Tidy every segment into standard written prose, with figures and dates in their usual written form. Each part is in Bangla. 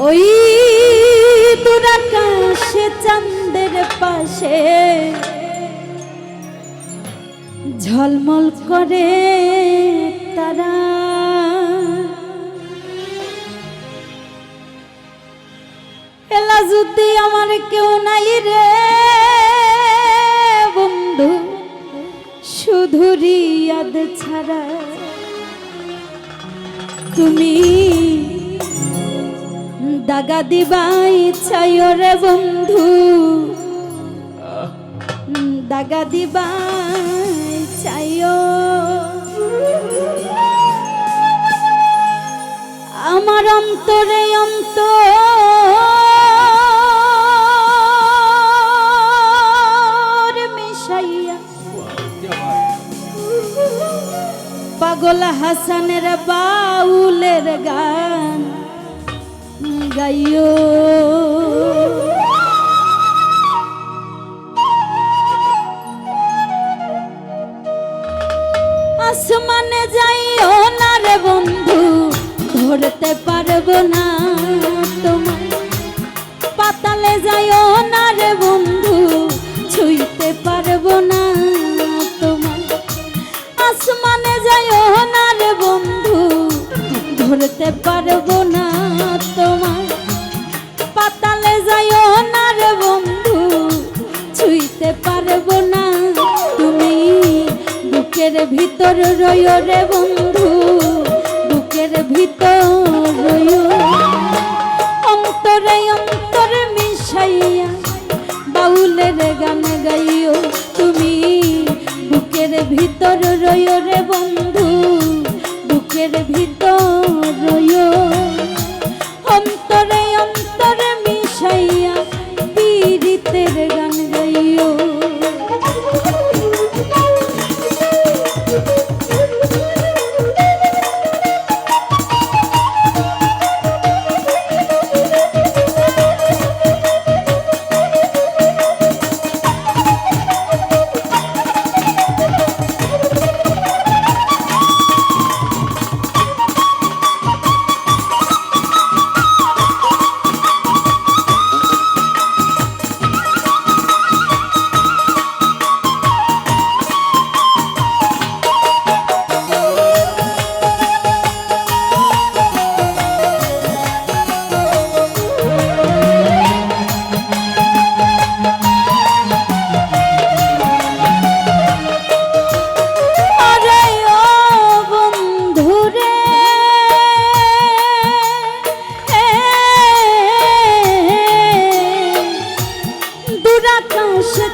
ওই দূর আকাশে চাঁদের পাশে ঝলমল করে তারা, এলা যদি আমার কেউ নাই রে বন্ধু, শুধু রিয়াদ ছাড়া। তুমি দাগা দিবাই চাইও রে বন্ধু, দাগা দিবাই চাইও। আমার অন্তরে অন্তর মিশাইয়া পাগল হাসানের বাউলের গান গাইও। আসমানে যাইও না রে বন্ধু, ধরতে পারবো না তোমায়। পাতালে যাইও না রে বন্ধু, ছুঁইতে পারবো না তোমায়। আসমানে যাইও না রে বন্ধু, ধরতে পারবো না তোমায়। পাতালে যাইও না রে বন্ধু, ছুঁইতে পারবো না। তুমি বুকের ভিতর রইও রে বন্ধু, বুকের ভিতর রইও। অন্তরে অন্তর মিশাইয়া বাউলের গান গাইও। তুমি বুকের ভিতর রইও রে বন্ধু, বুকের ভিতর রইও। অন্তরে অন্তরে মিশাইয়া পীড়িতের গান গাইও।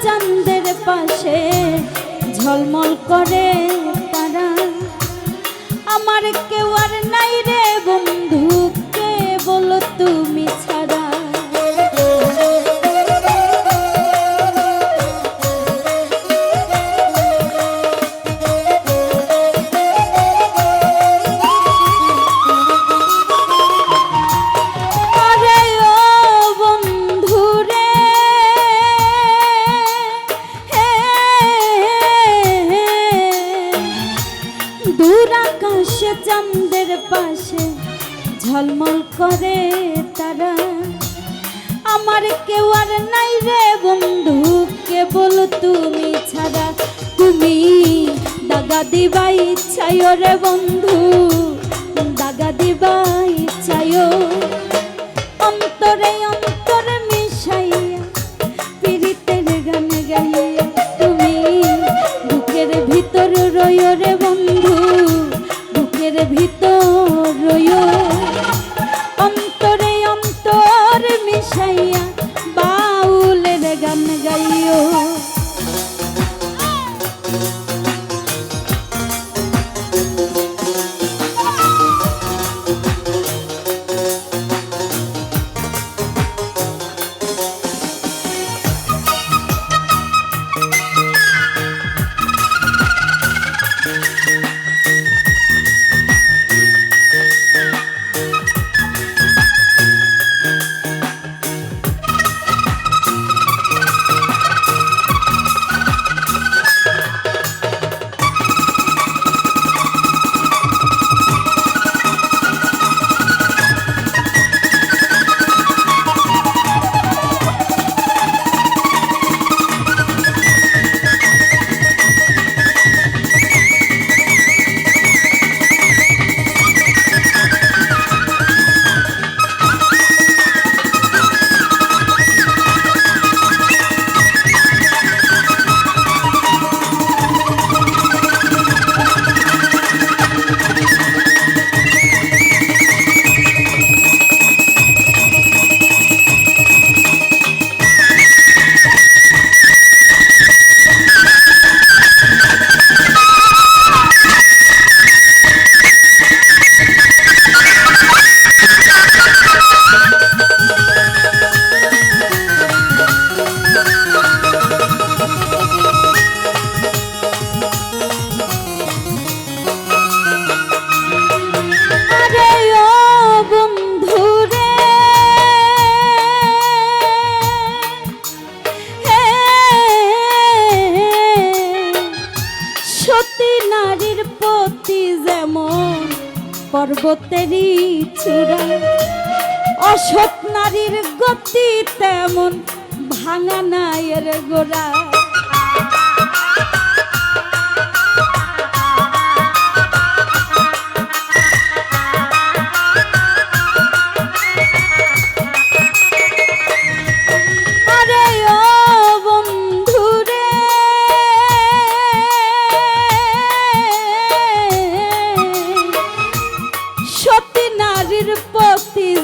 চাঁদের পাশে ঝলমল করে তারা, আমার কেউ আর নাই রে বন্ধু, কে বলো তুমি ছাড়া। দূর আকাশে চাঁদের পাশে ঝলমল করে তারা, আমার কেউ আর নাই রে বন্ধু, কেবল তুমি ছাড়া। তুমি দাগা দিবাই চাইও রে বন্ধু, দাগা দিবাই চাইও। অন্তরে অন্তরে মিশাইয়া পীড়িতের গান গাইয়া। তুমি বুকের ভিতর রইও রে বন্ধু, বুকের ভিতর রইও। অন্তরে অন্তর মিশাইয়া বাউলের গান গাইও। নারীর প্রতি যেমন পর্বতেরই চূড়া, অসৎ নারীর গতি তেমন ভাঙা নায়ের গোড়া।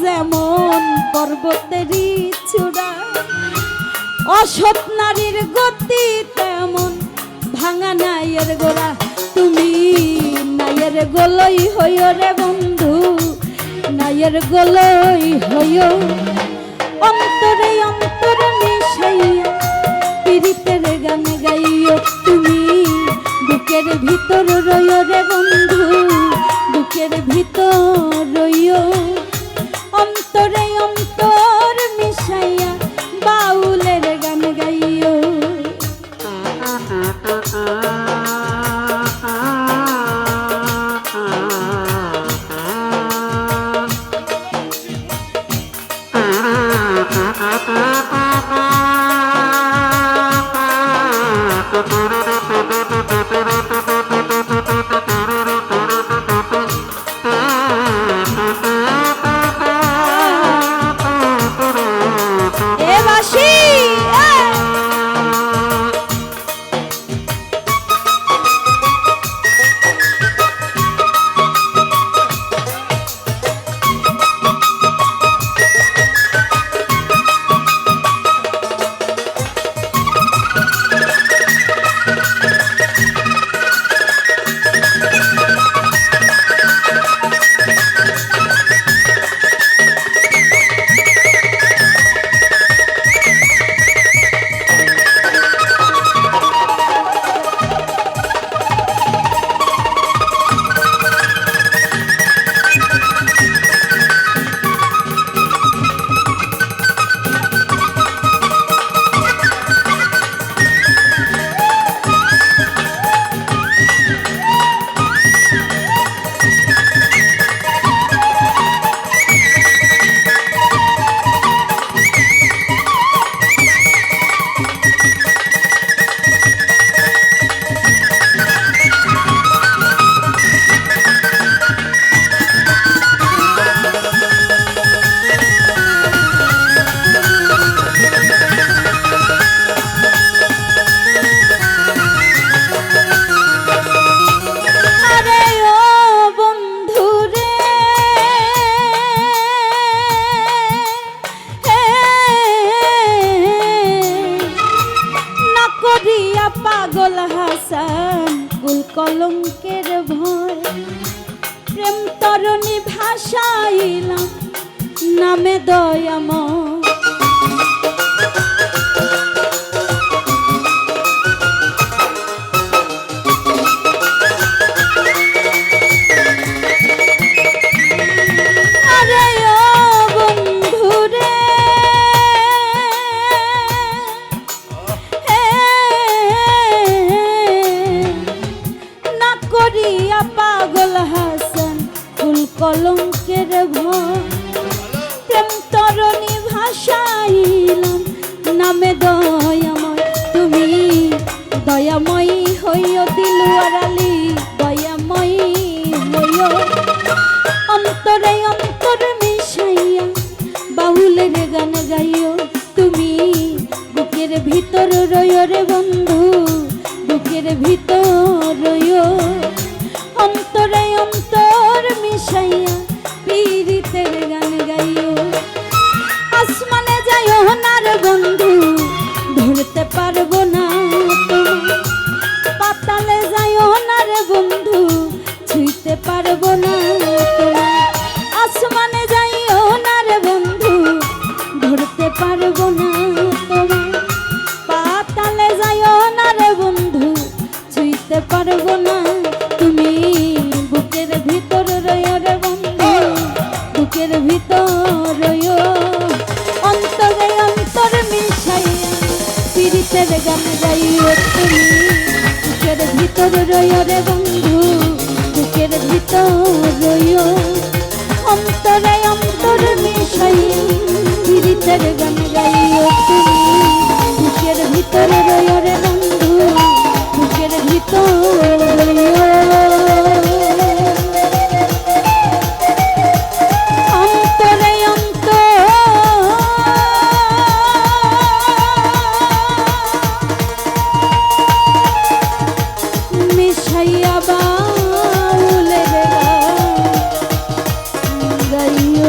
যেমন পর্বতেরই চূড়া, অসৎ নারীর গতি তেমন ভাঙা নাইয়ের গোড়া। তুমি নাইয়ের গোলই হইও রে বন্ধু, নাইয়ের গোলই হইও, অন্তরে অন্তরে মিশাইয়া পীড়িতের গান গাইও। তুমি বুকের ভিতর রইও রে বন্ধু, বুকের ভিতর রইও, অন্তরে অন্তর মিশাইয়া বাউলের গান গাইও। পাগল হাসান কুল কলঙ্কের ভয়, প্রেম তরণী ভাসাইলাম নামে দয়াময়। পাগল হাসান ফুল কলঙ্কের ভয়, প্রেম তরণী ভাসাইলাম নামে দয়াময়। তুমি দয়াময়ী হইও দিলুয়ার আলী, দয়াময়ী হইও, অন্তরে অন্তর মিশাইয়া বাউলের গান গাইও। তুমি বুকের ভিতর রইও রে বন্ধু, বুকের ভিতর রইও, অন্তরে অন্তর মিশাইয়া পীড়িতের গান গাইও। আসমানে যাইও না রে বন্ধু, ধরতে পারবো না তোমায়, পাতালে যাইও না রে বন্ধু, ছুঁইতে পারবো না তোমায়। আসমানে যাইও না রে বন্ধু, ধরতে পারবো না তোমায়, পাতালে যাইও না রে বন্ধু, ছুঁইতে পারবো না। তুমি বুকের ভিতর রইও রে বন্ধু, বুকের ভিতর রইও, অন্তরে অন্তর মিশাইয়া পীড়িতের গান গাইও। তুমি বুকের ভিতর রইও রে বন্ধু, বুকের ভিতর রইও, অন্তরে অন্তর মিশাই পীড়িতের গান গাইও তুমি। বুকের ভিতর রইও রে বন্ধু, বুকের ভিতর রইও, অন্তরে অন্তর মিশাইয়া বাউলের গান গাইও।